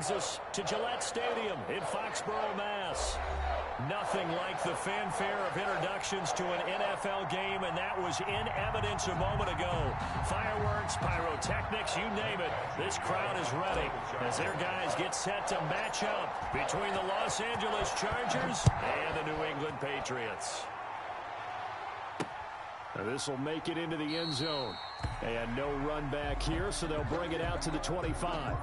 brings us to Gillette Stadium in Foxborough, Mass. Nothing like the fanfare of introductions to an NFL game, and that was in evidence a moment ago. Fireworks, pyrotechnics, you name it. This crowd is ready as their guys get set to match up between the Los Angeles Chargers and the New England Patriots. This will make it into the end zone. And no run back here, so they'll bring it out to the 25.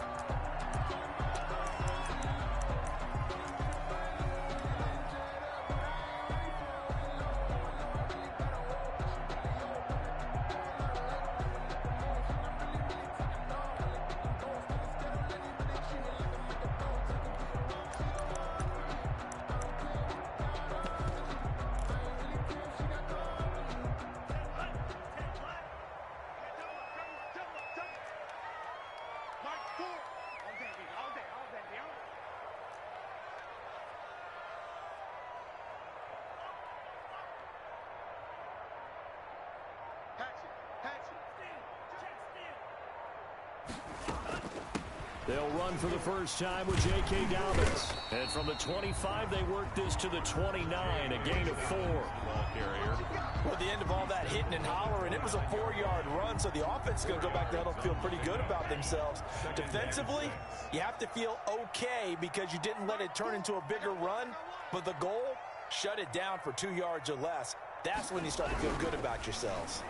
They'll run for the first time with J.K. Dobbins. And from the 25, they work this to the 29, a gain of 4. Well, at the end of all that hitting and hollering, it was a 4-yard run, so the offense is going to go back there and feel pretty good about themselves. Defensively, you have to feel okay because you didn't let it turn into a bigger run, but the goal, shut it down for 2 yards or less. That's when you start to feel good about yourselves.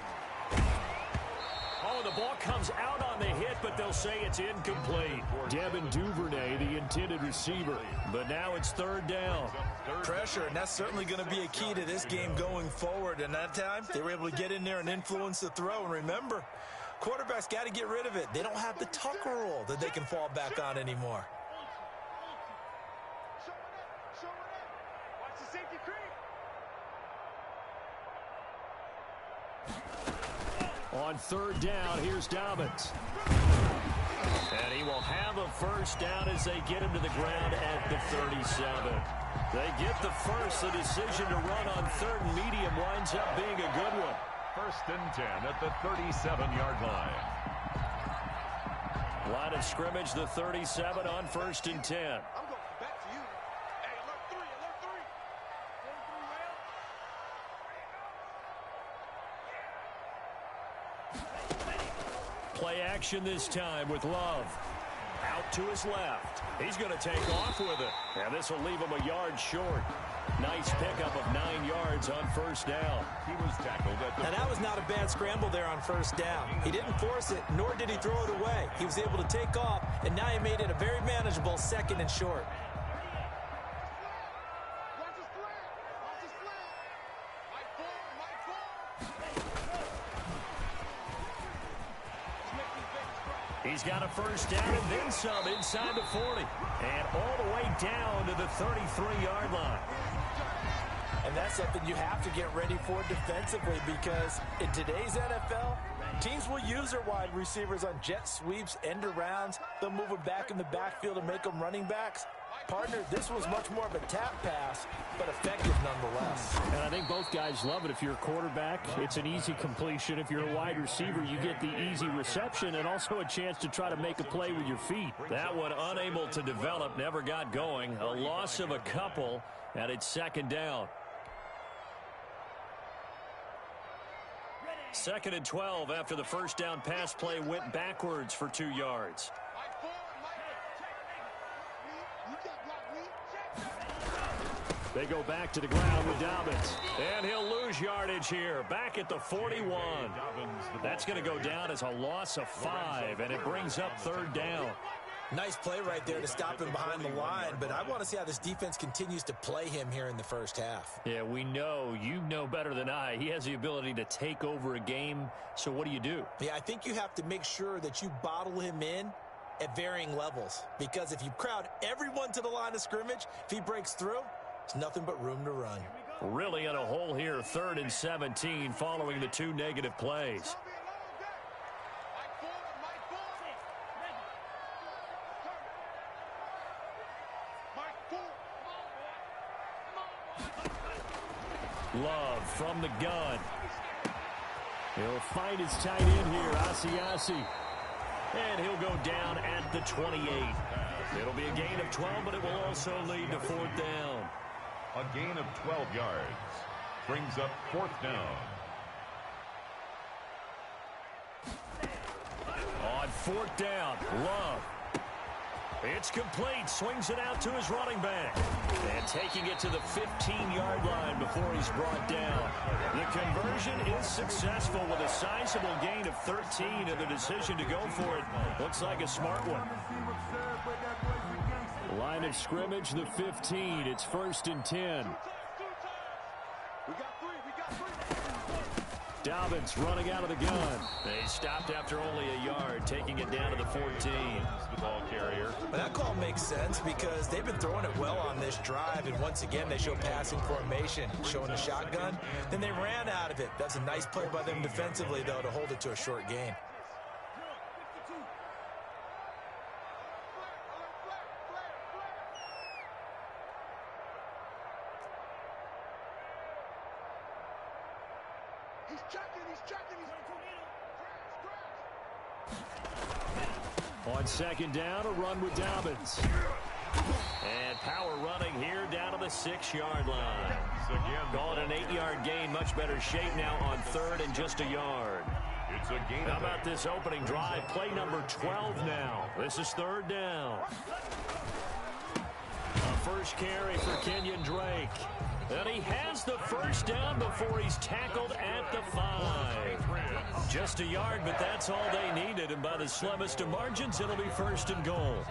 Oh, the ball comes out on the hit, but they'll say it's incomplete. Devin Duvernay, the intended receiver. But now it's third down. Pressure, and that's certainly going to be a key to this game going forward. And that time, they were able to get in there and influence the throw. And remember, quarterbacks got to get rid of it. They don't have the Tucker rule that they can fall back on anymore. Watch the safety creep. On third down, here's Dobbins. And he will have a first down as they get him to the ground at the 37. They get the first. The decision to run on third and medium winds up being a good one. 1st and 10 at the 37-yard line. Line of scrimmage, the 37 on 1st and 10. I'm going back to you. Hey, alert 3, alert 3. Play action this time with Love. Out to his left. He's going to take off with it. And this will leave him a yard short. Nice pickup of 9 yards on first down. He was tackled at the... Now, that was not a bad scramble there on first down. He didn't force it, nor did he throw it away. He was able to take off, and now he made it a very manageable 2nd and short. He's got a first down and then some inside the 40. And all the way down to the 33-yard line. And that's something you have to get ready for defensively because in today's NFL, teams will use their wide receivers on jet sweeps, end arounds. They'll move them back in the backfield and make them running backs. Partner, this was much more of a tap pass, but effective nonetheless. And I think both guys love it. If you're a quarterback, it's an easy completion. If you're a wide receiver, you get the easy reception and also a chance to try to make a play with your feet. That one unable to develop, never got going. A loss of a couple, and it's 2nd down. 2nd and 12 after the first down pass play went backwards for 2 yards. They go back to the ground with Dobbins. And he'll lose yardage here. Back at the 41. That's going to go down as a loss of 5, and it brings up 3rd down. Nice play right there to stop him behind the line, but I want to see how this defense continues to play him here in the first half. Yeah, we know. You know better than I. He has the ability to take over a game, so what do? Yeah, I think you have to make sure that you bottle him in at varying levels, because if you crowd everyone to the line of scrimmage, if he breaks through, there's nothing but room to run. Really in a hole here, 3rd and 17 following the 2 negative plays. Love from the gun. He'll find his tight end here, Asiasi. And he'll go down at the 28. It'll be a gain of 12, but it will also lead to 4th down. A gain of 12 yards brings up 4th down. On 4th down, Love. It's complete. Swings it out to his running back. And taking it to the 15-yard line before he's brought down. The conversion is successful with a sizable gain of 13, and the decision to go for it looks like a smart one. Line of scrimmage, the 15. It's 1st and 10. We got three. Dobbins running out of the gun. They stopped after only a yard, taking it down to the 14. The ball carrier. But that call makes sense because they've been throwing it well on this drive, and once again they show passing formation, showing the shotgun. Then they ran out of it. That's a nice play by them defensively, though, to hold it to a short gain. He's checking. On 2nd down, a run with Dobbins. And power running here down to the 6-yard line. Calling an 8-yard gain, much better shape now on 3rd and just a yard. It's a gain. How about this opening drive? Play number 12 now. This is 3rd down. A first carry for Kenyon Drake. And he has the first down before he's tackled at the 5. Just a yard, but that's all they needed. And by the slimmest of margins, it'll be 1st and goal.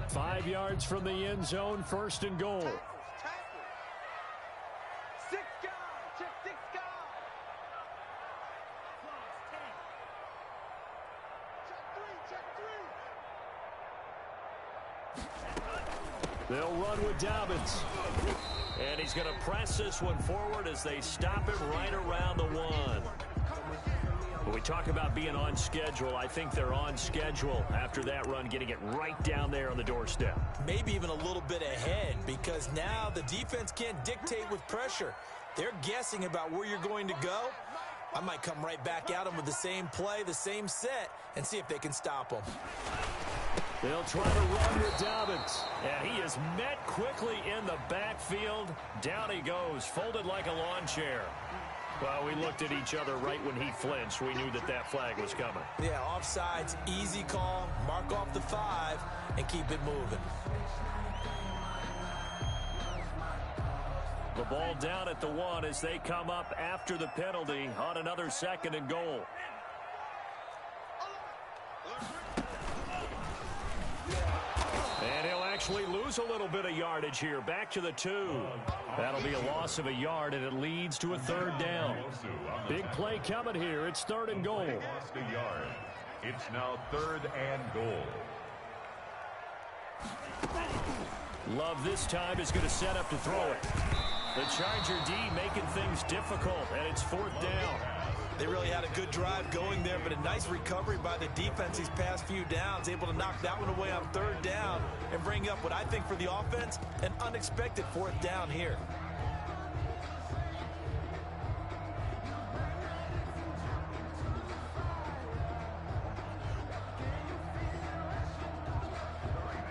5 yards from the end zone, 1st and goal. Tackle. 6 guys. Check 6 guys. Check 3. They'll run with Dobbins. And he's going to press this one forward as they stop him right around the 1. When we talk about being on schedule, I think they're on schedule after that run, getting it right down there on the doorstep. Maybe even a little bit ahead, because now the defense can't dictate with pressure. They're guessing about where you're going to go. I might come right back at them with the same play, the same set, and see if they can stop them. They'll try to run with Dobbins. And he is met quickly in the backfield. Down he goes, folded like a lawn chair. Well, we looked at each other right when he flinched. We knew that that flag was coming. Yeah, offsides, easy call, mark off the 5, and keep it moving. The ball down at the 1 as they come up after the penalty on another 2nd and goal. And he'll actually lose a little bit of yardage here. Back to the 2. That'll be a loss of a yard, and it leads to a 3rd down. Big play coming here. It's 3rd and goal. Lost a yard. It's now 3rd and goal. Love this time is going to set up to throw it. The Charger D making things difficult, and it's 4th down. They really had a good drive going there, but a nice recovery by the defense these past few downs, able to knock that one away on 3rd down and bring up what I think for the offense, an unexpected 4th down here.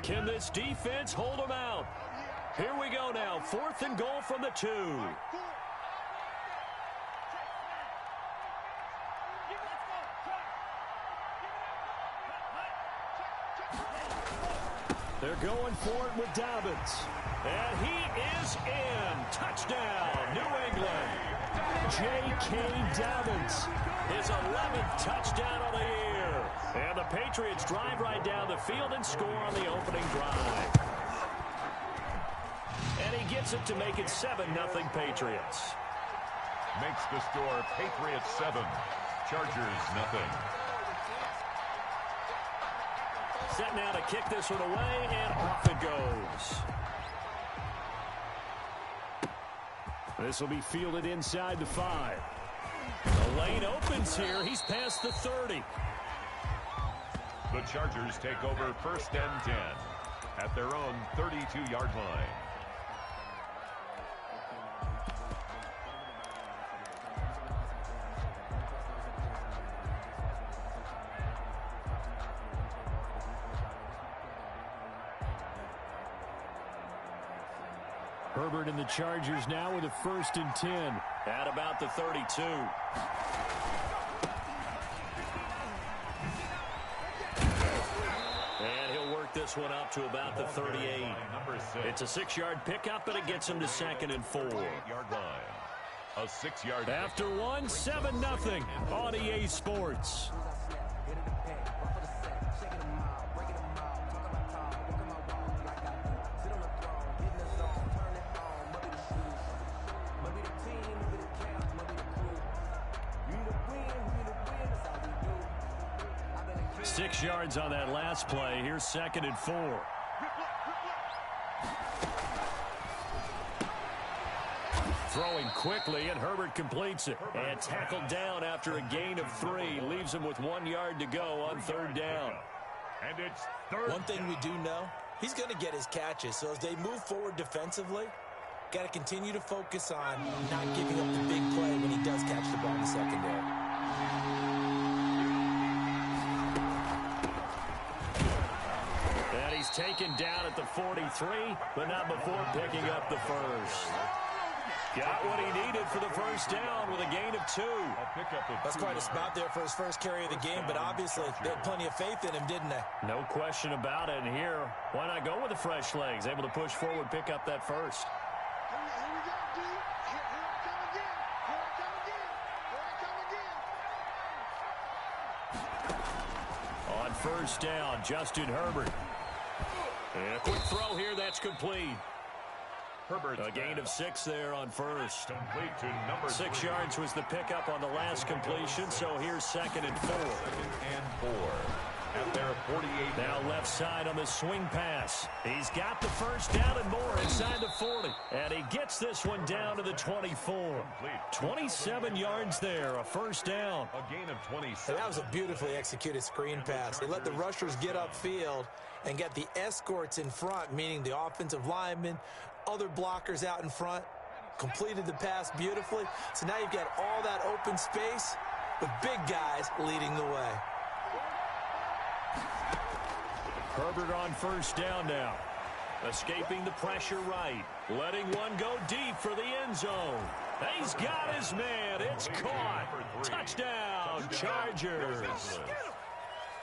Can this defense hold them out? Here we go now, 4th and goal from the 2. They're going for it with Dobbins. And he is in. Touchdown, New England. J.K. Dobbins, his 11th touchdown of the year. And the Patriots drive right down the field and score on the opening drive. And he gets it to make it 7-0 Patriots. Makes the score Patriots 7, Chargers 0. Set now to kick this one away, and off it goes. This will be fielded inside the 5. The lane opens here. He's past the 30. The Chargers take over 1st and 10 at their own 32-yard line. Herbert and the Chargers now with a 1st and 10 at about the 32. And he'll work this one up to about the 38. It's a 6-yard pickup, and it gets him to 2nd and 4. Yard line. A 6-yard. After one, 7-0 on EA Sports. Six yards on that last play. Here's 2nd and 4. Throwing quickly, and Herbert completes it. And tackled down after a gain of 3. Leaves him with 1 yard to go on 3rd down. And it's 3rd. One thing we do know, he's going to get his catches. So as they move forward defensively, got to continue to focus on not giving up the big play when he does catch the ball in the secondary. And he's taken down at the 43, but not before picking up the 1st. Got what he needed for the 1st down with a gain of 2. That's quite a spot there for his first carry of the game, but obviously they had plenty of faith in him, didn't they? No question about it. And here, why not go with the fresh legs? Able to push forward, pick up that 1st. Here we go, D. Here I come again. Here I come again. Here I come again. On 1st down, Justin Herbert. And a quick throw here, that's complete. Herbert. A gain of 6 there on 1st. Complete to number 6 3. yards was the pickup on the last completion, so here's 2nd and 4. 2nd and 4. At their 48. Now left side on the swing pass. He's got the 1st down and more inside the 40. And he gets this one down to the 24. 27 yards there, a 1st down. A gain of 27. And that was a beautifully executed screen pass. They let the rushers get upfield and get the escorts in front, meaning the offensive linemen, other blockers out in front, completed the pass beautifully. So now you've got all that open space with big guys leading the way. Herbert on 1st down now. Escaping the pressure right. Letting one go deep for the end zone. He's got his man. It's caught. Touchdown, Chargers.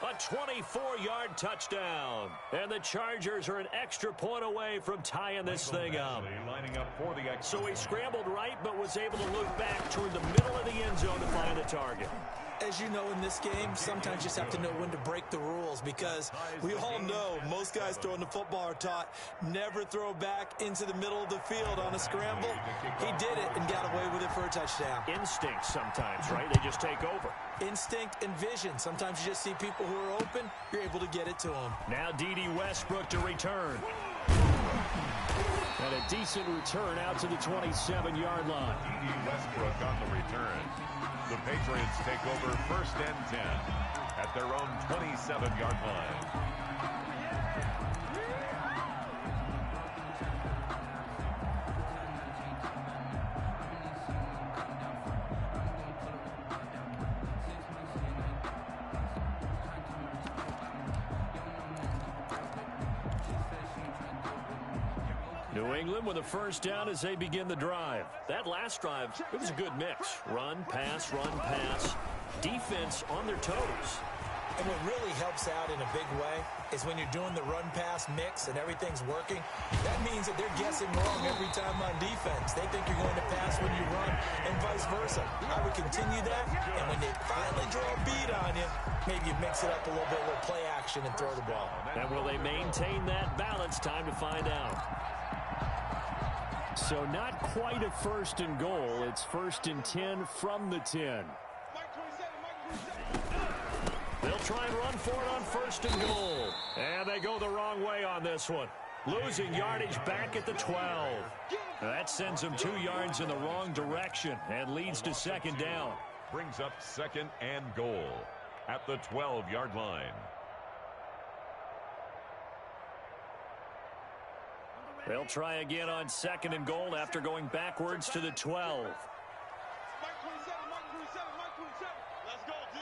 A 24-yard touchdown. And the Chargers are an extra point away from tying this thing up. Lining up for the extra. So he scrambled right, but was able to loop back toward the middle of the end zone to find the target. As you know, in this game, sometimes you just have to know when to break the rules, because we all know most guys throwing the football are taught never throw back into the middle of the field on a scramble. He did it and got away with it for a touchdown. Instinct sometimes, right? They just take over. Instinct and vision. Sometimes you just see people who are open, you're able to get it to them. Now D.D. Westbrook to return. And a decent return out to the 27-yard line. D.D. Westbrook on the return. The Patriots take over 1st and 10 at their own 27-yard line. New England with a 1st down as they begin the drive. That last drive, it was a good mix. Run, pass, defense on their toes. And what really helps out in a big way is when you're doing the run-pass mix and everything's working, that means that they're guessing wrong every time on defense. They think you're going to pass when you run and vice versa. I would continue that, and when they finally draw a beat on you, maybe you mix it up a little bit, a little play action, and throw the ball. And will they maintain that balance? Time to find out. So not quite a 1st and goal. It's 1st and 10 from the 10. They'll try and run for it on 1st and goal. And they go the wrong way on this one. Losing yardage back at the 12. That sends them 2 yards in the wrong direction and leads to 2nd down. Brings up 2nd and goal at the 12-yard line. They'll try again on 2nd and goal after going backwards to the 12. Let's go, D.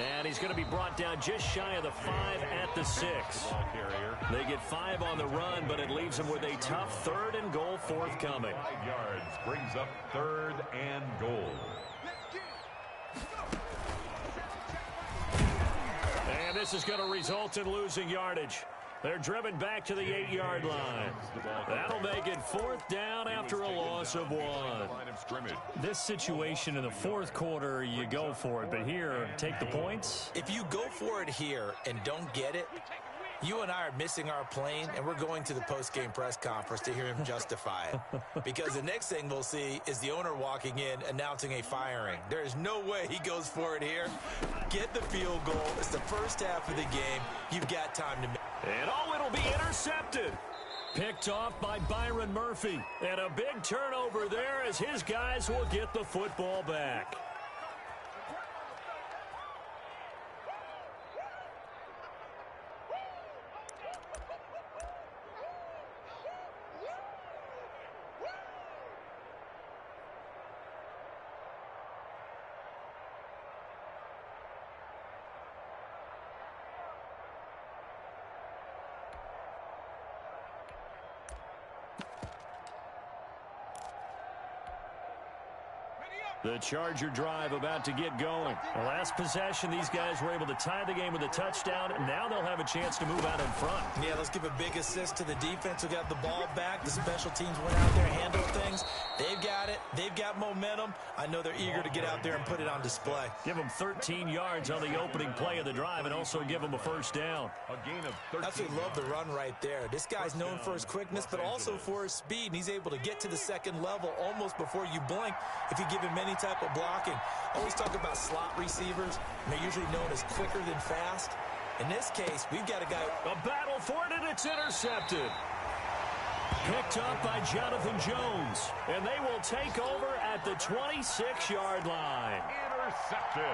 And he's going to be brought down just shy of the 5 at the 6. They get 5 on the run, but it leaves them with a tough 3rd and goal forthcoming. 5 yards brings up 3rd and goal. And this is going to result in losing yardage. They're driven back to the 8-yard line. That'll make it 4th down after a loss of 1. This situation in the 4th quarter, you go for it. But here, take the points. If you go for it here and don't get it, you and I are missing our plane, and we're going to the post-game press conference to hear him justify it. Because the next thing we'll see is the owner walking in announcing a firing. There is no way he goes for it here. Get the field goal. It's the first half of the game. You've got time to make. And it'll be intercepted. Picked off by Byron Murphy. And a big turnover there as his guys will get the football back. The Charger drive about to get going. The last possession, these guys were able to tie the game with a touchdown, and now they'll have a chance to move out in front. Yeah, let's give a big assist to the defense who got the ball back. The special teams went out there, handled things. They've got it. They've got momentum. I know they're eager to get out there and put it on display. Give them 13 yards on the opening play of the drive and also give them a first down. A gain of 13. Absolutely love the run right there. This guy's known for his quickness, but also for his speed, and he's able to get to the second level almost before you blink if you give him any type of blocking. Always talk about slot receivers, and they're usually known as quicker than fast. In this case, we've got a guy. A battle for it, and it's intercepted. Picked up by Jonathan Jones, and they will take over at the 26-yard line. Intercepted.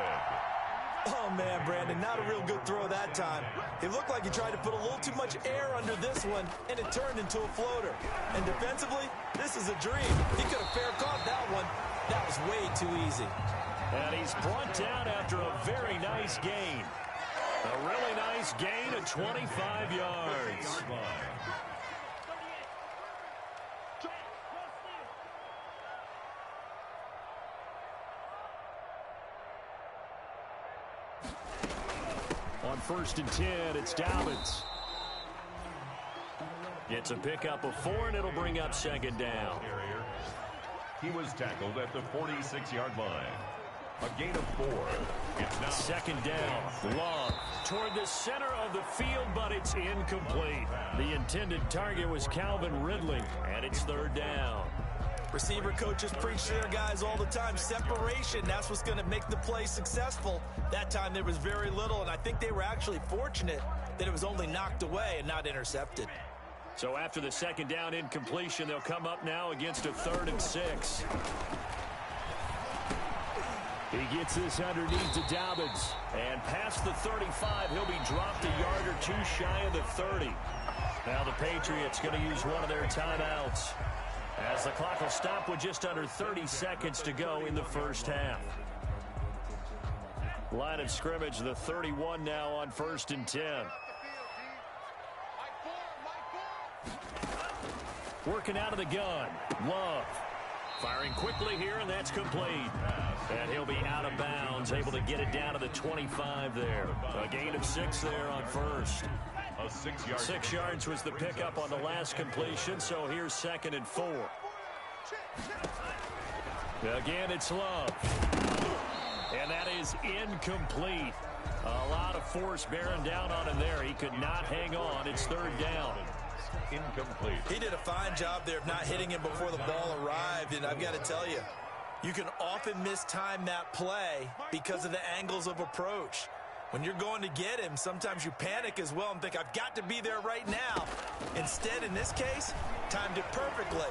Oh, man, Brandon, not a real good throw that time. It looked like he tried to put a little too much air under this one, and it turned into a floater. And defensively, this is a dream. He could have fair caught that one. That was way too easy. And he's brought down after a very nice gain. A really nice gain of 25 yards. On 1st and 10, it's Dobbins. Gets a pickup of 4, and it'll bring up 2nd down. He was tackled at the 46-yard line. A gain of 4. It's now 2nd down. Love toward the center of the field, but it's incomplete. The intended target was Calvin Ridley, and it's 3rd down. Receiver coaches preach to their guys all the time. Separation, that's what's going to make the play successful. That time there was very little, and I think they were actually fortunate that it was only knocked away and not intercepted. So after the 2nd down incompletion, they'll come up now against a 3rd and 6. He gets this underneath to Dobbins. And past the 35, he'll be dropped a yard or 2 shy of the 30. Now the Patriots going to use one of their timeouts, as the clock will stop with just under 30 seconds to go in the first half. Line of scrimmage, the 31 now on 1st and 10. Working out of the gun. Love. Firing quickly here, and that's complete. And he'll be out of bounds, able to get it down to the 25 there. A gain of 6 there on 1st. a 6-yard. 6 yards was the pickup on the last completion, so here's 2nd and 4. Again, it's Love. And that is incomplete. A lot of force bearing down on him there. He could not hang on. It's 3rd down. Incomplete. He did a fine job there of not hitting him before the ball arrived, and I've got to tell you, you can often mistime that play because of the angles of approach. When you're going to get him, sometimes you panic as well and think, I've got to be there right now. Instead, in this case, timed it perfectly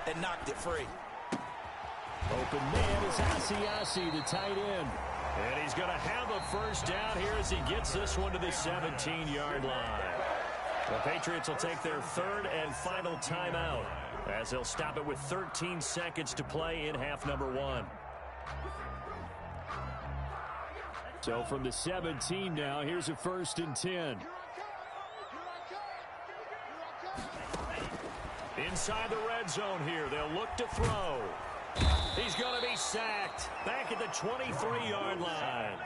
and knocked it free. Open man is Asiasi, the tight end. And he's going to have a first down here as he gets this one to the 17-yard line. The Patriots will take their 3rd and final timeout as they'll stop it with 13 seconds to play in half number 1. So from the 17 now, here's a 1st and 10. Inside the red zone here, they'll look to throw. He's going to be sacked back at the 23-yard line.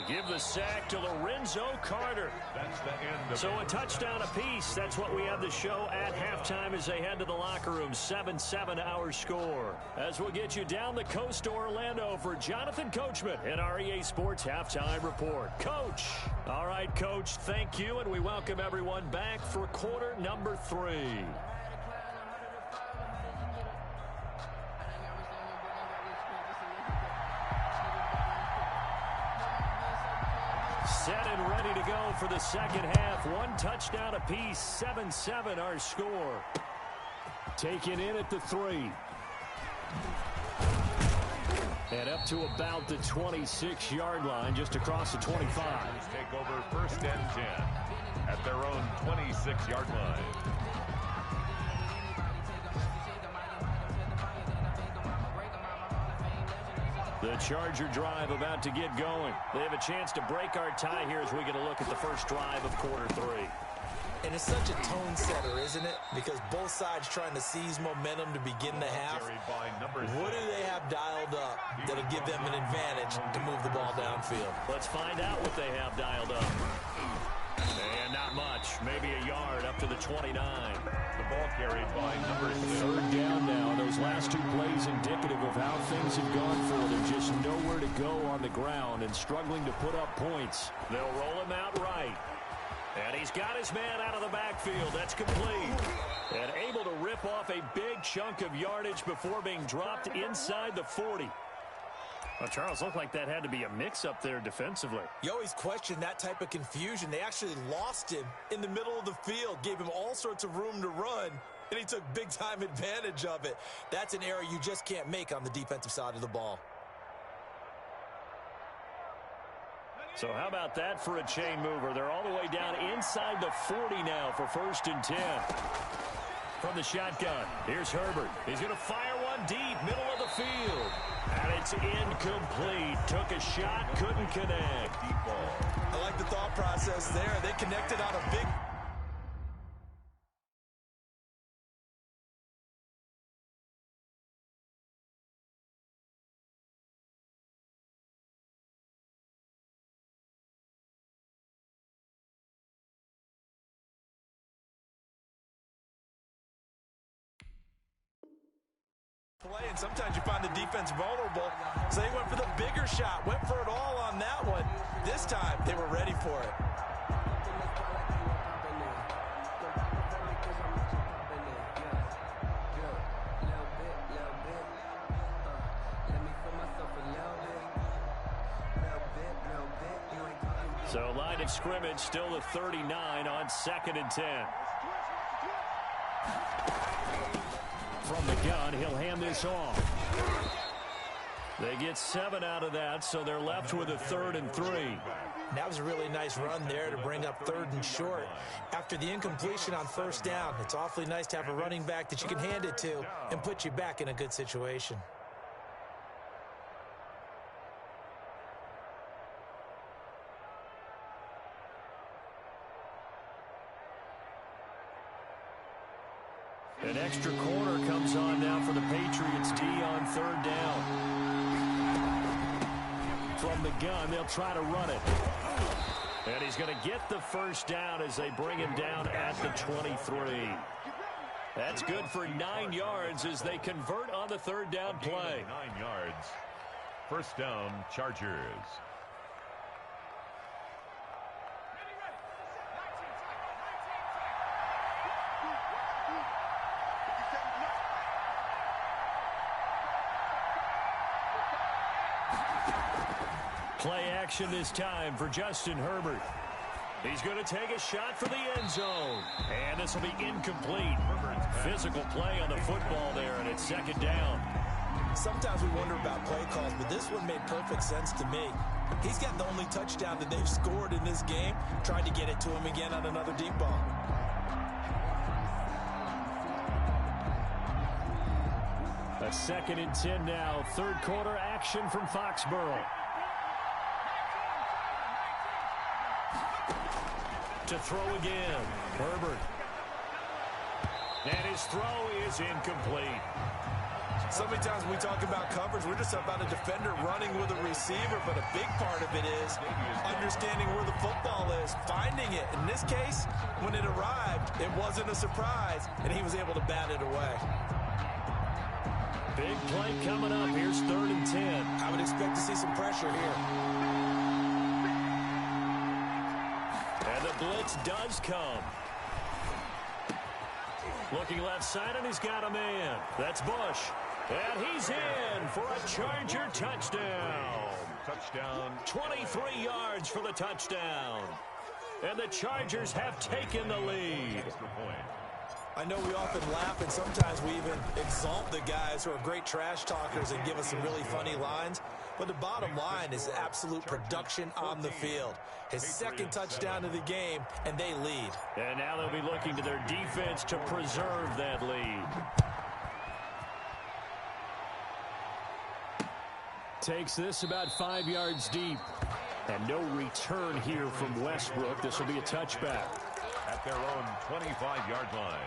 Give the sack to Lorenzo Carter. That's the end of So a touchdown apiece. That's what we have the show at halftime as they head to the locker room. 7-7 our score. As we'll get you down the coast to Orlando for Jonathan Coachman at our EA Sports Halftime Report. Coach. All right, Coach, thank you, and we welcome everyone back for quarter number 3. Set and ready to go for the second half. 1 touchdown apiece. 7-7 our score. Taken in at the 3. And up to about the 26-yard line, just across the 25. Take over 1st and 10 at their own 26-yard line. The Charger drive about to get going. They have a chance to break our tie here as we get a look at the first drive of quarter 3. And it's such a tone setter, isn't it? Because both sides trying to seize momentum to begin the half. What do they have dialed up that'll give them an advantage to move the ball downfield? Let's find out what they have dialed up. And not much. Maybe a yard up to the 29. The ball carried by number 6. 3rd down now. Those last 2 plays indicative of how things have gone for them. Just nowhere to go on the ground and struggling to put up points. They'll roll him out right. And he's got his man out of the backfield. That's complete. And able to rip off a big chunk of yardage before being dropped inside the 40. Well, Charles, looked like that had to be a mix-up there defensively. You always question that type of confusion. They actually lost him in the middle of the field, gave him all sorts of room to run, and he took big-time advantage of it. That's an error you just can't make on the defensive side of the ball. So how about that for a chain mover? They're all the way down inside the 40 now for 1st and 10. From the shotgun, here's Herbert. He's going to fire one deep, middle of the field. And it's incomplete. Took a shot, couldn't connect. I like the thought process there. They connected on a big... play, and sometimes you find the defense vulnerable, so they went for the bigger shot, went for it all on that one. This time, they were ready for it. So line of scrimmage still the 39 on 2nd and 10. From the gun, he'll hand this off. They get 7 out of that, so they're left with a 3rd and 3. That was a really nice run there to bring up 3rd and short. After the incompletion on 1st down, it's awfully nice to have a running back that you can hand it to and put you back in a good situation. An extra corner comes on now for the Patriots D on 3rd down. From the gun, they'll try to run it. And he's going to get the 1st down as they bring him down at the 23. That's good for 9 yards as they convert on the 3rd down play. 9 yards. 1st down, Chargers. Play action this time for Justin Herbert. He's going to take a shot for the end zone. And this will be incomplete. Physical play on the football there, and it's 2nd down. Sometimes we wonder about play calls, but this one made perfect sense to me. He's got the only touchdown that they've scored in this game. Tried to get it to him again on another deep ball. A 2nd and 10 now. 3rd quarter action from Foxborough. To throw again. Herbert. And his throw is incomplete. So many times when we talk about coverage, we're just about a defender running with a receiver, but a big part of it is understanding where the football is, finding it. In this case, when it arrived, it wasn't a surprise, and he was able to bat it away. Big play coming up. Here's 3rd and 10. I would expect to see some pressure here. And the blitz does come. Looking left side, and he's got a man. That's Bush. And he's in for a Charger touchdown. Touchdown. 23 yards for the touchdown. And the Chargers have taken the lead. Extra point. I know we often laugh, and sometimes we even exalt the guys who are great trash talkers and give us some really funny lines. But the bottom line is absolute production on the field. His 2nd touchdown of the game, and they lead. And now they'll be looking to their defense to preserve that lead. Takes this about 5 yards deep. And no return here from Westbrook. This will be a touchback. At their own 25-yard line.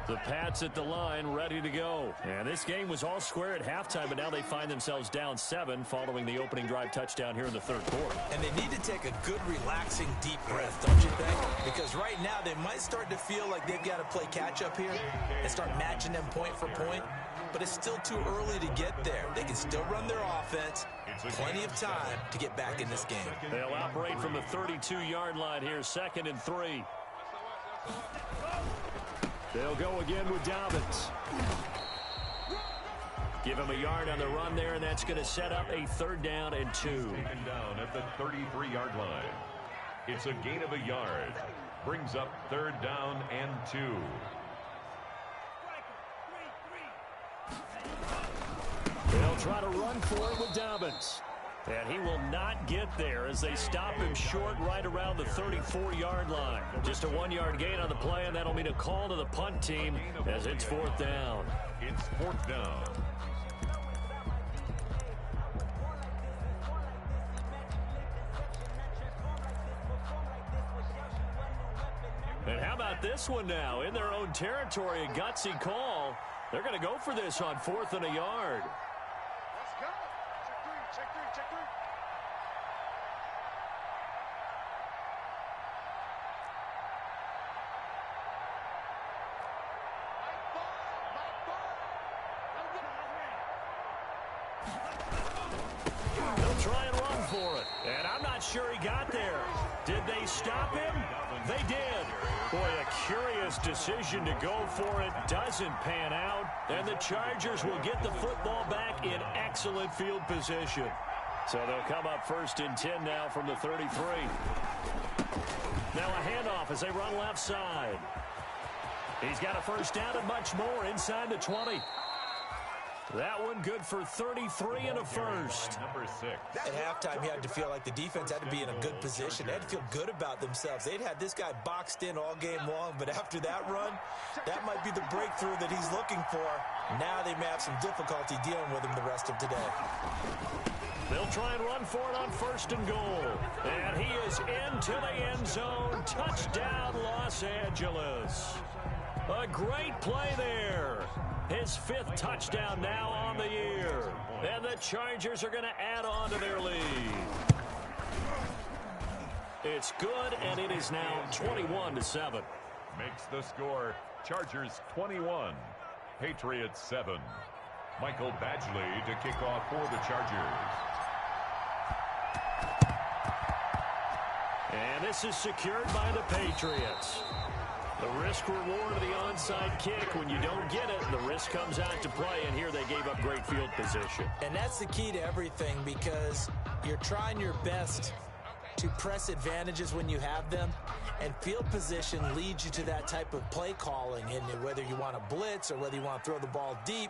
The Pats at the line, ready to go. And this game was all square at halftime, but now they find themselves down 7 following the opening drive touchdown here in the 3rd quarter. And they need to take a good, relaxing, deep breath, don't you think? Because right now they might start to feel like they've got to play catch-up here and start matching them point for point. But it's still too early to get there. They can still run their offense. Plenty of time to get back in this game. They'll operate from the 32-yard line here, 2nd and 3. They'll go again with Dobbins. Give him a yard on the run there, and that's going to set up a 3rd down and 2. Taken down at the 33-yard line. It's a gain of a yard. Brings up 3rd down and 2. They'll try to run for it with Dobbins. And he will not get there as they stop him short right around the 34-yard line. Just a 1-yard gain on the play, and that'll mean a call to the punt team as it's 4th down. It's 4th down. And how about this one now? In their own territory, a gutsy call. They're going to go for this on 4th and a yard. Let's go. Check three. They'll try and run for it. And I'm not sure he got there. Did they stop him? They did. Boy, a curious decision to go for it. Doesn't pan out. And the Chargers will get the football back in excellent field position. So they'll come up 1st and 10 now from the 33. Now a handoff as they run left side. He's got a 1st down and much more inside the 20. That one good for 33 and a 1st. Number 6. At halftime, you had to feel like the defense had to be in a good position. They had to feel good about themselves. They'd had this guy boxed in all game long, but after that run, that might be the breakthrough that he's looking for. Now they may have some difficulty dealing with him the rest of today. They'll try and run for it on 1st and goal. And he is into the end zone. Touchdown, Los Angeles. A great play there. His 5th touchdown now on the year. And the Chargers are going to add on to their lead. It's good, and it is now 21-7. Makes the score Chargers 21, Patriots 7. Michael Badgley to kick off for the Chargers. And this is secured by the Patriots. The risk-reward of the onside kick, when you don't get it, the risk comes out to play, and here they gave up great field position. And that's the key to everything, because you're trying your best to press advantages when you have them, and field position leads you to that type of play calling. And whether you want to blitz or whether you want to throw the ball deep,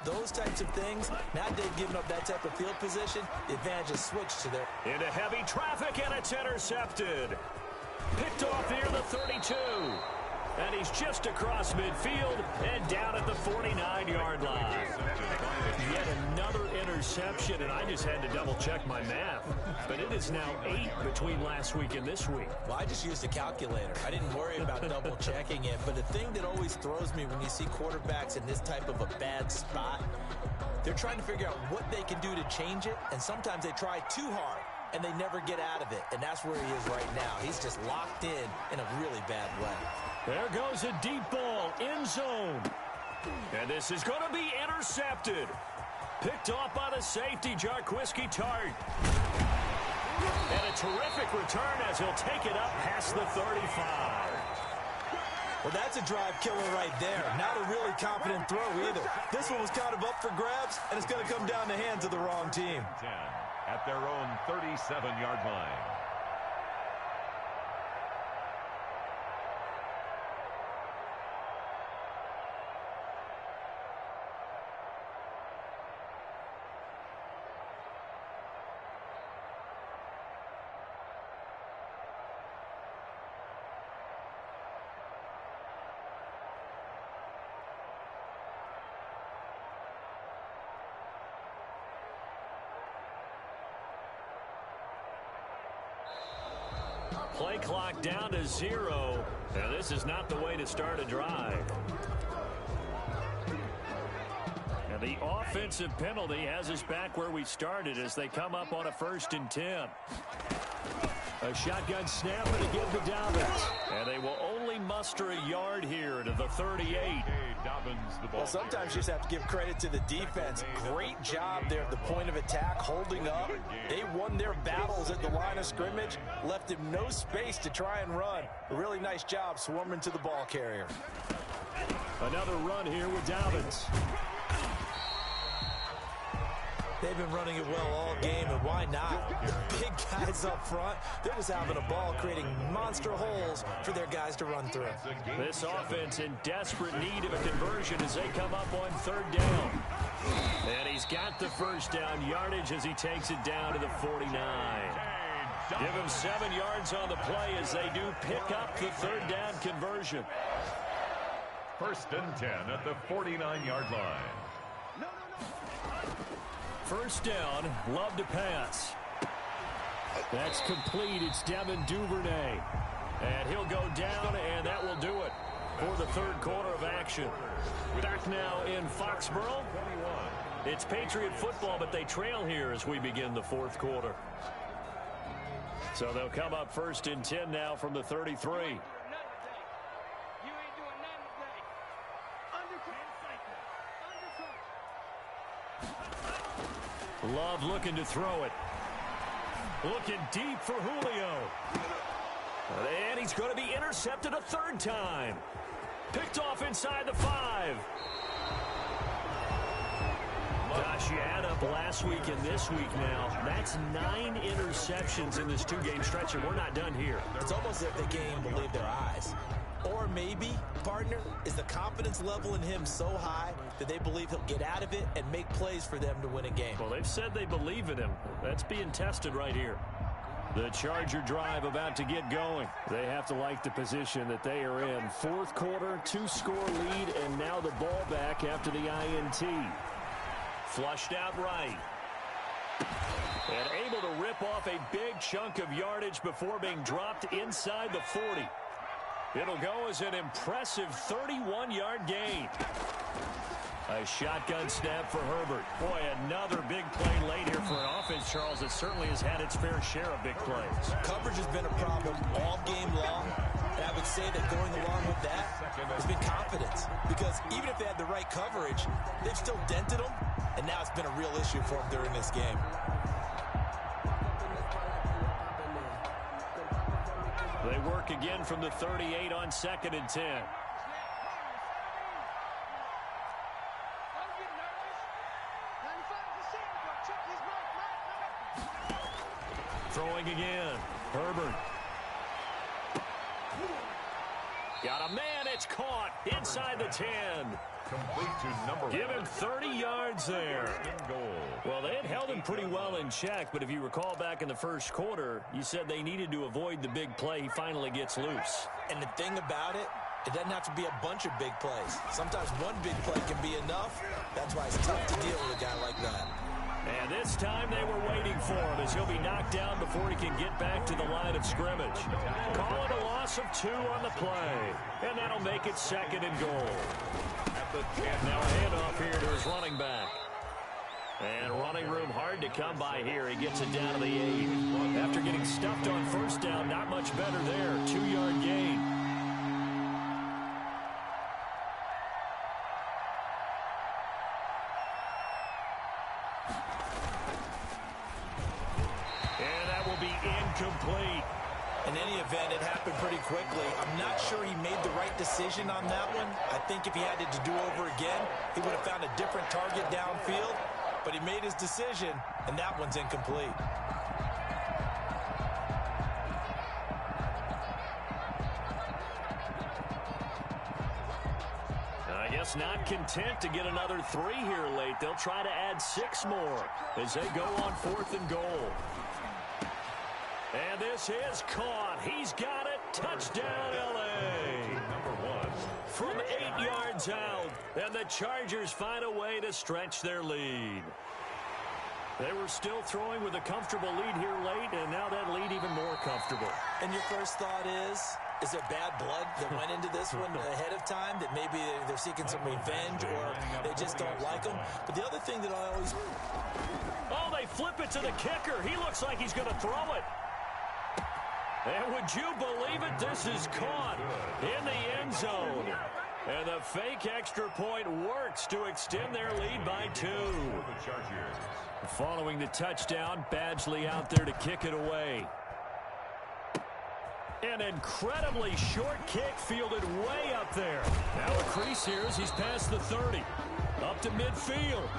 those types of things, now they've given up that type of field position, the advantage is switched to their... Into heavy traffic, and it's intercepted. Picked off near the 32. And he's just across midfield and down at the 49-yard line. Yet another interception, and I just had to double-check my math. But it is now 8 between last week and this week. Well, I just used a calculator. I didn't worry about double-checking it. But the thing that always throws me when you see quarterbacks in this type of a bad spot, they're trying to figure out what they can do to change it, and sometimes they try too hard, and they never get out of it. And that's where he is right now. He's just locked in a really bad way. There goes a deep ball, end zone. And this is going to be intercepted. Picked off by the safety, Jarquiski Tart. And a terrific return as he'll take it up past the 35. Well, that's a drive killer right there. Not a really confident throw either. This one was kind of up for grabs, and it's going to come down the hands of the wrong team. 10 at their own 37-yard line. Play clock down to 0. And this is not the way to start a drive. And the offensive penalty has us back where we started as they come up on a 1st and 10. A shotgun snap and a give to Dobbins. And they will only muster a yard here to the 38. Well, sometimes you just have to give credit to the defense. Great job there at the point of attack, holding up. They won their battles at the line of scrimmage, left him no space to try and run. A really nice job swarming to the ball carrier. Another run here with Dobbins. They've been running it well all game, and why not? The big guys up front, they're just having a ball, creating monster holes for their guys to run through. This offense in desperate need of a conversion as they come up on 3rd down. And he's got the 1st down yardage as he takes it down to the 49. Give him 7 yards on the play as they do pick up the 3rd down conversion. 1st and 10 at the 49-yard line. 1st down, Love to pass. That's complete. It's Devin Duvernay. And he'll go down, and that will do it for the 3rd quarter of action. Back now in Foxborough. It's Patriot football, but they trail here as we begin the 4th quarter. So they'll come up 1st and 10 now from the 33. Love looking to throw it. Looking deep for Julio. And he's going to be intercepted a 3rd time. Picked off inside the 5. Gosh, you add up last week and this week now. That's 9 interceptions in this 2-game stretch, and we're not done here. It's almost as if the game believed their eyes. Or maybe, partner, is the confidence level in him so high that they believe he'll get out of it and make plays for them to win a game. Well, they've said they believe in him. That's being tested right here. The Charger drive about to get going. They have to like the position that they are in. 4th quarter, 2-score lead, and now the ball back after the INT. Flushed out right. And able to rip off a big chunk of yardage before being dropped inside the 40. It'll go as an impressive 31-yard gain. A shotgun snap for Herbert. Boy, another big play late here for an offense, Charles, that certainly has had its fair share of big plays. Coverage has been a problem all game long. And I would say that going along with that has been confidence. Because even if they had the right coverage, they've still dented them. And now it's been a real issue for them during this game. They work again from the 38 on 2nd and 10. Throwing again. Herbert. Got a man. It's caught inside the 10. Complete to number 1. Give him 30 yards there. In goal. Well, they had held him pretty well in check, but if you recall back in the first quarter, you said they needed to avoid the big play. He finally gets loose. And the thing about it, it doesn't have to be a bunch of big plays. Sometimes one big play can be enough. That's why it's tough to deal with a guy like that. And this time they were waiting for him as he'll be knocked down before he can get back to the line of scrimmage. Call it a loss of 2 on the play. And that'll make it 2nd and goal. And now a handoff here to his running back. And running room hard to come by here. He gets it down to the 8. After getting stuffed on first down, not much better there. 2-yard gain. And that will be incomplete. In any event, it happened pretty quickly. I'm not sure he made the right decision on that one. I think if he had it to do over again, he would have found a different target downfield. But he made his decision, and that one's incomplete. I guess not content to get another 3 here late. They'll try to add 6 more as they go on 4th and goal. And this is caught. He's got it. Touchdown, L.A. Number 1. From 8 yards out. And the Chargers find a way to stretch their lead. They were still throwing with a comfortable lead here late, and now that lead even more comfortable. And your first thought is there bad blood that went into this one ahead of time, that maybe they're seeking some revenge or they just don't like them? But the other thing that I always... Oh, they flip it to the kicker. He looks like he's going to throw it. And would you believe it? This is caught in the end zone. And the fake extra point works to extend their lead by 2. The Chargers. Following the touchdown, Badgley out there to kick it away. An incredibly short kick fielded way up there. Now a crease here as he's past the 30. Up to midfield.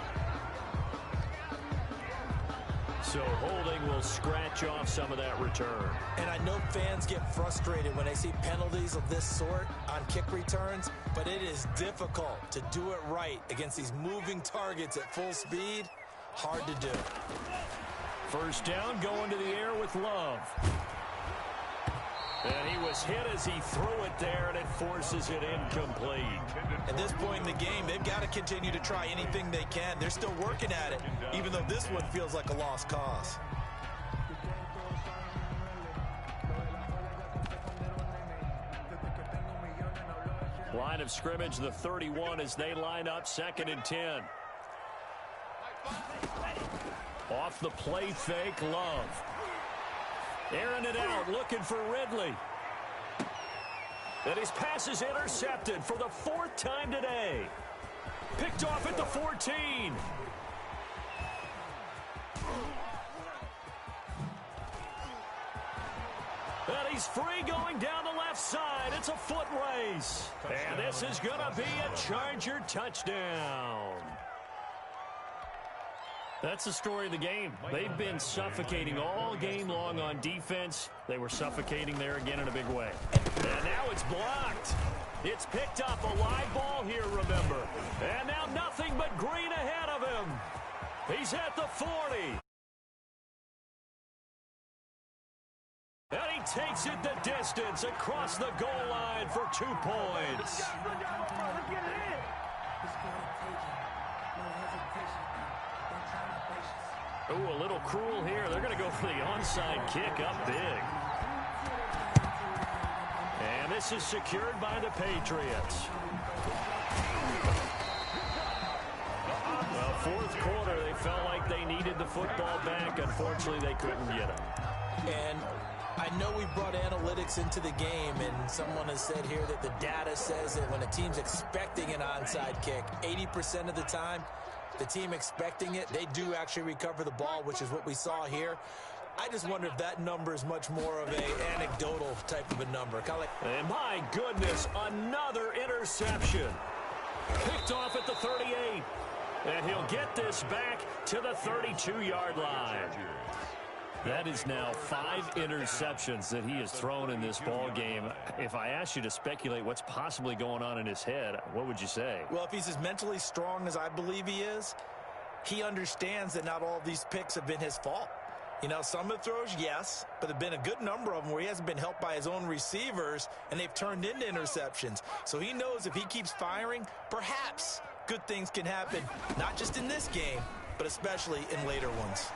So holding will scratch off some of that return. And I know fans get frustrated when they see penalties of this sort on kick returns, but it is difficult to do it right against these moving targets at full speed. Hard to do. First down, going to the air with Love. And he was hit as he threw it there, and it forces it incomplete. At this point in the game, they've got to continue to try anything they can. They're still working at it, even though this one feels like a lost cause. Line of scrimmage, the 31 as they line up, 2nd and 10. Off the play fake, Love. Airing it out, looking for Ridley. And his pass is intercepted for the 4th time today. Picked off at the 14. And he's free going down the left side. It's a foot race. And this is going to be a Charger touchdown. That's the story of the game. They've been suffocating all game long on defense. They were suffocating there again in a big way. And now it's blocked. It's picked up, a live ball here, remember. And now nothing but green ahead of him. He's at the 40. And he takes it the distance across the goal line for 2 points. Ooh, a little cruel here. They're going to go for the onside kick up big. And this is secured by the Patriots. Well, 4th quarter, they felt like they needed the football back. Unfortunately, they couldn't get it. And I know we brought analytics into the game, and someone has said here that the data says that when a team's expecting an onside kick, 80% of the time, the team expecting it, they do actually recover the ball, which is what we saw here. I just wonder if that number is much more of an anecdotal type of a number. Kind of like, and my goodness, another interception. Picked off at the 38. And he'll get this back to the 32-yard line. That is now 5 interceptions that he has thrown in this ball game. If I asked you to speculate what's possibly going on in his head, what would you say? Well, if he's as mentally strong as I believe he is, he understands that not all of these picks have been his fault. You know, some of the throws, yes, but there have been a good number of them where he hasn't been helped by his own receivers, and they've turned into interceptions. So he knows if he keeps firing, perhaps good things can happen, not just in this game, but especially in later ones.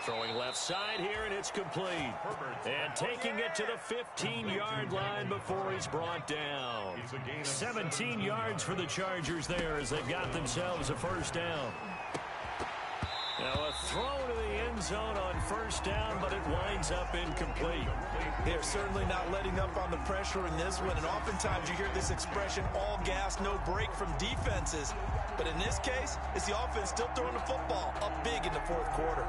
Throwing left side here, and it's complete. And taking it to the 15-yard line before he's brought down. 17 yards for the Chargers there as they've got themselves a first down. Now a throw to the end zone on first down, but it winds up incomplete. They're certainly not letting up on the pressure in this one, and oftentimes you hear this expression, all gas, no break from defenses. But in this case, it's the offense still throwing the football up big in the fourth quarter.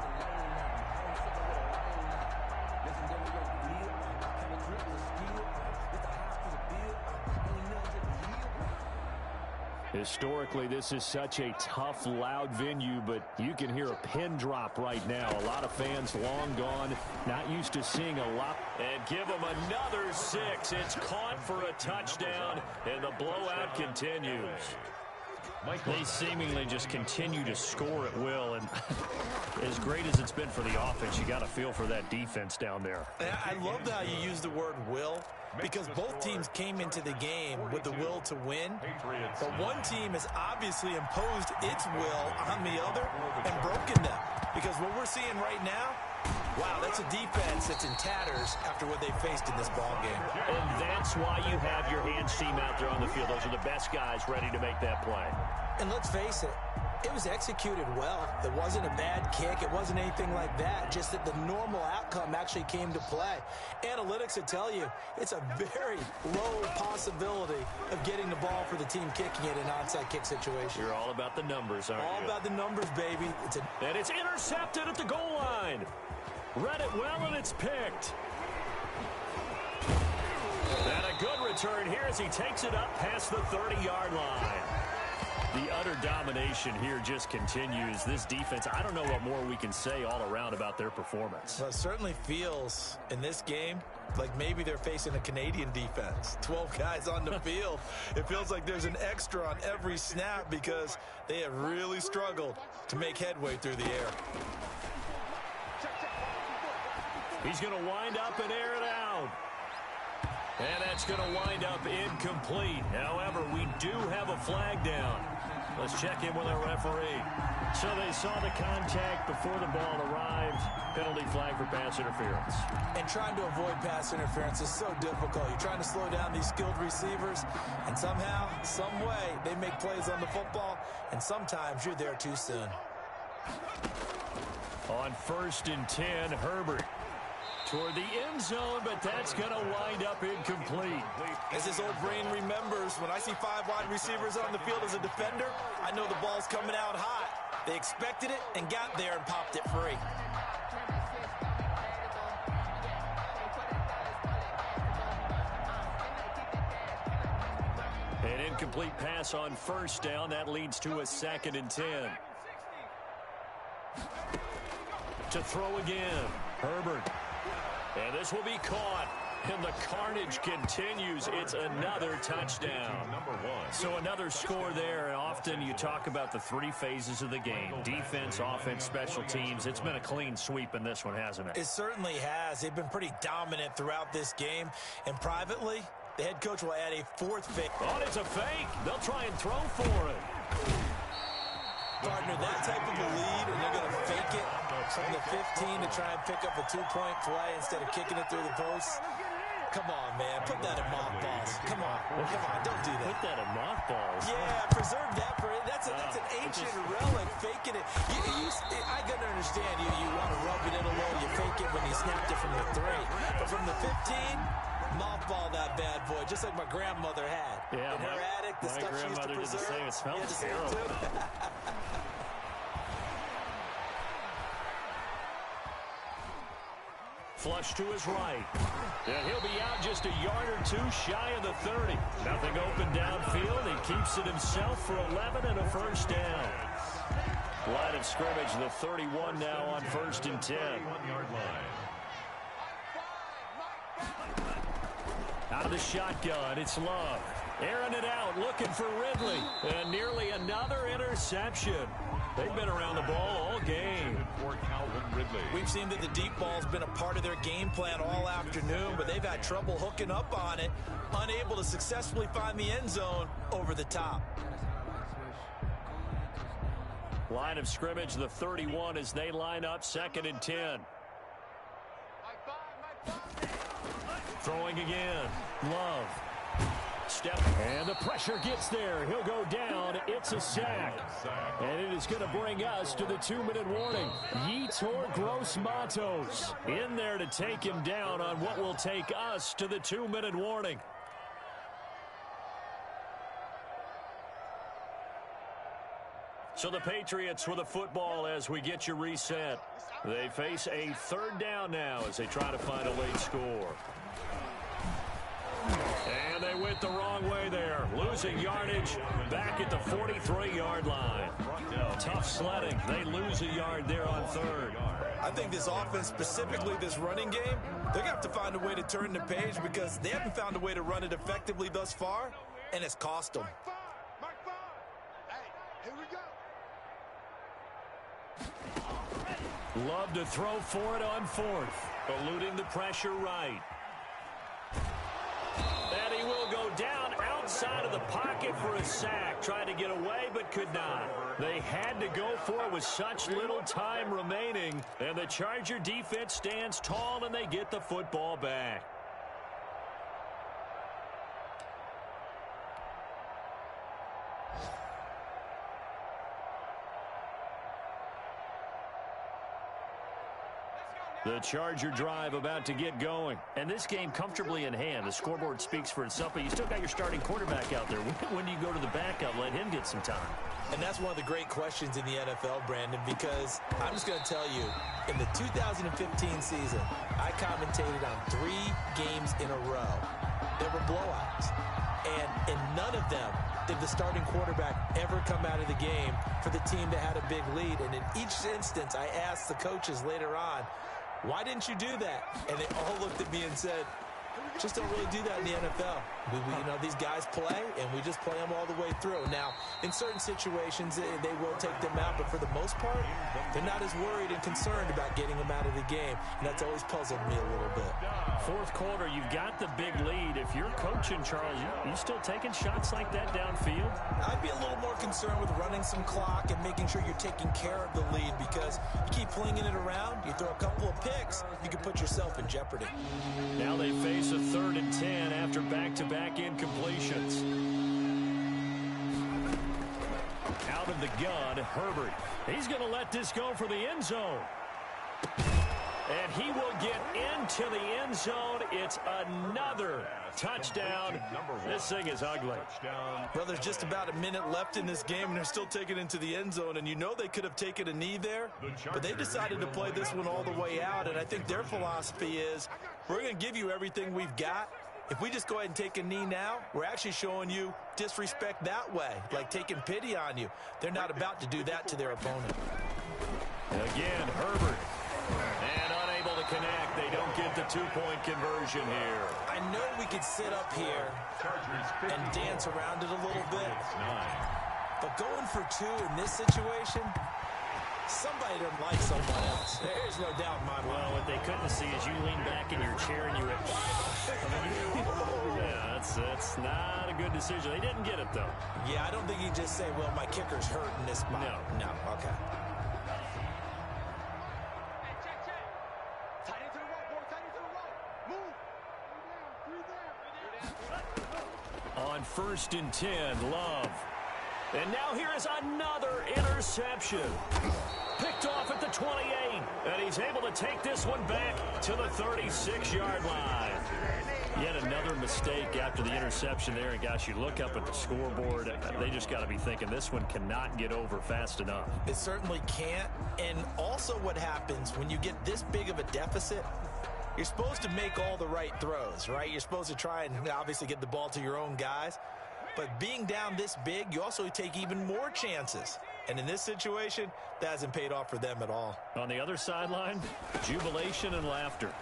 Historically, this is such a tough, loud venue, but you can hear a pin drop right now. A lot of fans long gone, not used to seeing a lot. And give them another 6. It's caught for a touchdown, and the blowout continues. They seemingly just continue to score at will, and as great as it's been for the offense, you got to feel for that defense down there. I love how you use the word will, because both teams came into the game with the will to win, but one team has obviously imposed its will on the other and broken them, because what we're seeing right now, wow, that's a defense that's in tatters after what they faced in this ball game. And that's why you have your hands team out there on the field. Those are the best guys ready to make that play. And let's face it, it was executed well. It wasn't a bad kick. It wasn't anything like that. Just that the normal outcome actually came to play. Analytics will tell you it's a very low possibility of getting the ball for the team kicking it in an onside kick situation. You're all about the numbers, aren't you? All about the numbers, baby. And it's intercepted at the goal line. Read it well, and it's picked. And a good return here as he takes it up past the 30-yard line. The utter domination here just continues. This defense, I don't know what more we can say all around about their performance. Well, it certainly feels in this game like maybe they're facing a Canadian defense. 12 guys on the field. It feels like there's an extra on every snap because they have really struggled to make headway through the air. He's going to wind up and air it out. And that's going to wind up incomplete. However, we do have a flag down. Let's check in with our referee. So they saw the contact before the ball arrived. Penalty flag for pass interference. And trying to avoid pass interference is so difficult. You're trying to slow down these skilled receivers, and somehow, some way, they make plays on the football, and sometimes you're there too soon. On 1st and 10, Herbert toward the end zone, but that's going to wind up incomplete. As his old brain remembers, when I see 5 wide receivers on the field as a defender, I know the ball's coming out hot. They expected it and got there and popped it free. An incomplete pass on 1st down. That leads to a 2nd and 10. To throw again, Herbert. And this will be caught. And the carnage continues. It's another touchdown. So another score there. And often you talk about the 3 phases of the game. Defense, offense, special teams. It's been a clean sweep in this one, hasn't it? It certainly has. They've been pretty dominant throughout this game. And privately, the head coach will add a 4th fake. Oh, it's a fake. They'll try and throw for it. Partner, that type of a lead, and they're going to fake it from the 15 to try and pick up a 2-point play instead of kicking it through the post. Come on, man. Put that in mothballs. Come on. Don't do that. Put that in mothballs. Yeah, preserve that for it. That's an ancient relic, faking it. I got to understand you want to rub it in a little. You fake it when you snapped it from the 3. But from the 15, mothball that bad boy, just like my grandmother had. Yeah, in her attic, the stuff she used to preserve. My grandmother did the same. It smells terrible. Flush to his right. And he'll be out just a yard or 2 shy of the 30. Nothing open downfield. He keeps it himself for 11 and a first down. Line of scrimmage, the 31 now on 1st and 10. 1-yard line. Out of the shotgun, it's Love. Airing it out, looking for Ridley. And nearly another interception. They've been around the ball all game. For Calvin Ridley. We've seen that the deep ball's been a part of their game plan all afternoon, but they've had trouble hooking up on it, unable to successfully find the end zone over the top. Line of scrimmage, the 31 as they line up 2nd and 10. Throwing again. Love. Step. And the pressure gets there. He'll go down. It's a sack. And it is going to bring us to the 2-minute warning. Yetur Gross-Matos in there to take him down on what will take us to the 2-minute warning. So the Patriots with the football as we get you reset. They face a 3rd down now as they try to find a late score. And they went the wrong way there. Losing yardage back at the 43-yard line. Tough sledding. They lose a yard there on 3rd. I think this offense, specifically this running game, they're going to have to find a way to turn the page because they haven't found a way to run it effectively thus far, and it's cost them. Here we go. Love to throw for it on 4th. Eluding the pressure right. And he will go down outside of the pocket for a sack. Trying to get away, but could not. They had to go for it with such little time remaining. And the Charger defense stands tall, and they get the football back. The Charger drive about to get going. And this game comfortably in hand. The scoreboard speaks for itself, but you still got your starting quarterback out there. When do you go to the backup, let him get some time? And that's one of the great questions in the NFL, Brandon, because I'm just going to tell you, in the 2015 season, I commentated on 3 games in a row. There were blowouts. And in none of them did the starting quarterback ever come out of the game for the team that had a big lead. And in each instance, I asked the coaches later on, why didn't you do that? And they all looked at me and said, just don't really do that in the NFL. You know, these guys play, and we just play them all the way through. Now, in certain situations, they will take them out, but for the most part, they're not as worried and concerned about getting them out of the game, and that's always puzzled me a little bit. 4th quarter, you've got the big lead. If you're coaching, Charles, you still taking shots like that downfield? I'd be a little more concerned with running some clock and making sure you're taking care of the lead, because you keep flinging it around, you throw a couple of picks, you can put yourself in jeopardy. Now they face a 3rd and 10 after back-to-back incompletions. Out of the gun, Herbert. He's going to let this go for the end zone. And he will get into the end zone. It's another touchdown. This thing is ugly. Well, there's just about a minute left in this game, and they're still taking it into the end zone. And you know they could have taken a knee there, but they decided to play this one all the way out. And I think their philosophy is, we're going to give you everything we've got. If we just go ahead and take a knee now, we're actually showing you disrespect that way, like taking pity on you. They're not about to do that to their opponent. Again, Herbert. And unable to connect. They don't get the 2-point conversion here. I know we could sit up here and dance around it a little bit, but going for 2 in this situation, somebody doesn't like someone else. There's no doubt in my mind. Well, what they couldn't see is you lean back in your chair and you went, yeah, that's not a good decision. They didn't get it, though. Yeah, I don't think you just say, well, my kicker's hurt in this spot. No, okay. On 1st and 10, Love. And now here is another interception. Picked off at the 28. And he's able to take this one back to the 36-yard line. Yet another mistake after the interception there. And, gosh, you look up at the scoreboard. They just got to be thinking this one cannot get over fast enough. It certainly can't. And also what happens when you get this big of a deficit, you're supposed to make all the right throws, right? You're supposed to try and obviously get the ball to your own guys. But being down this big, you also take even more chances. And in this situation, that hasn't paid off for them at all. On the other sideline, jubilation and laughter.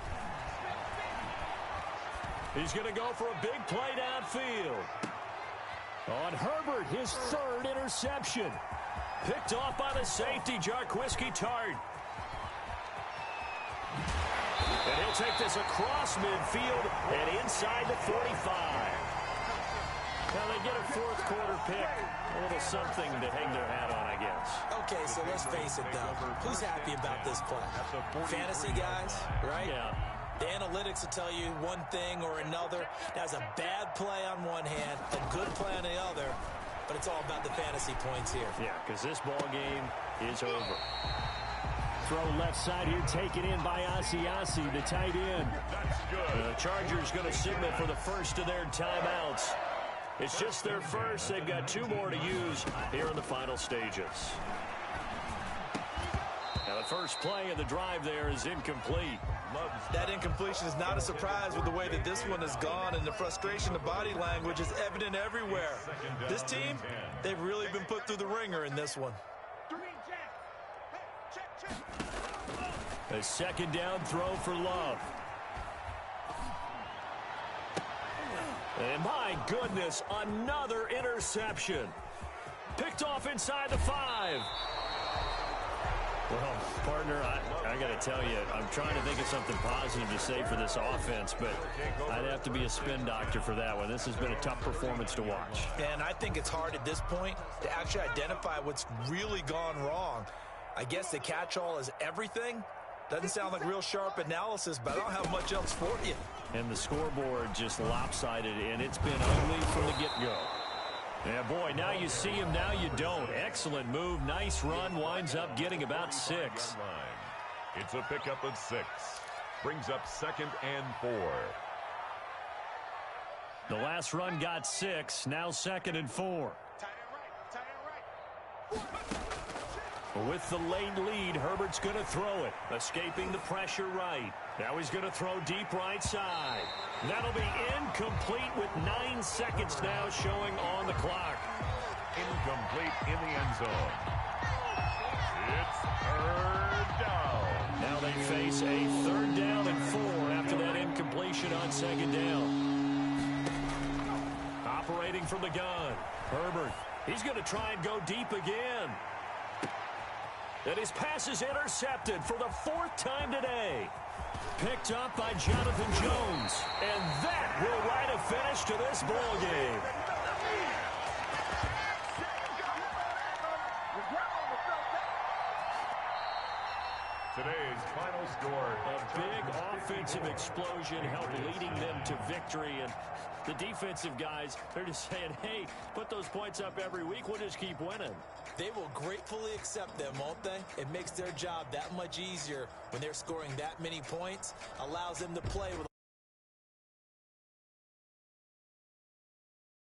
He's going to go for a big play downfield. On Herbert, his third interception. Picked off by the safety, Jarquiski Tart. And he'll take this across midfield and inside the 45. Now they get a fourth quarter pick. A little something to hang their hat on, I guess. Okay, so let's face it, though. Who's happy about this play? Fantasy guys, right? Yeah. The analytics will tell you one thing or another. That's a bad play on one hand, a good play on the other, but it's all about the fantasy points here. Yeah, because this ball game is over. Throw left side here, taken in by Asiasi, the tight end. The Chargers going to signal for the first of their timeouts. It's just their first. They've got 2 more to use here in the final stages. Now the first play of the drive there is incomplete. That incompletion is not a surprise with the way that this one has gone, and the frustration, the body language is evident everywhere. This team, they've really been put through the ringer in this one. A second down throw for Love. And my goodness, another interception. Picked off inside the 5. Well, partner, I got to tell you, I'm trying to think of something positive to say for this offense, but I'd have to be a spin doctor for that one. This has been a tough performance to watch. And I think it's hard at this point to actually identify what's really gone wrong. I guess the catch-all is everything. Doesn't sound like real sharp analysis, but I don't have much else for you. And the scoreboard just lopsided, and it's been ugly from the get-go. Yeah, boy, now you see him, now you don't. Excellent move, nice run, winds up getting about 6. It's a pickup of 6. Brings up 2nd and 4. The last run got 6, now 2nd and 4. With the late lead, Herbert's going to throw it, escaping the pressure right. Now he's going to throw deep right side. That'll be incomplete with 9 seconds now showing on the clock. Incomplete in the end zone. It's 3rd down. Now they face a 3rd down and 4 after that incompletion on 2nd down. Operating from the gun, Herbert. He's going to try and go deep again. And his pass is intercepted for the 4th time today. Picked up by Jonathan Jones. And that will write a finish to this ball game. Today's final score. A big offensive explosion helped leading them to victory. And the defensive guys, they're just saying, hey, put those points up every week. We'll just keep winning. They will gratefully accept them, won't they? It makes their job that much easier when they're scoring that many points. Allows them to play with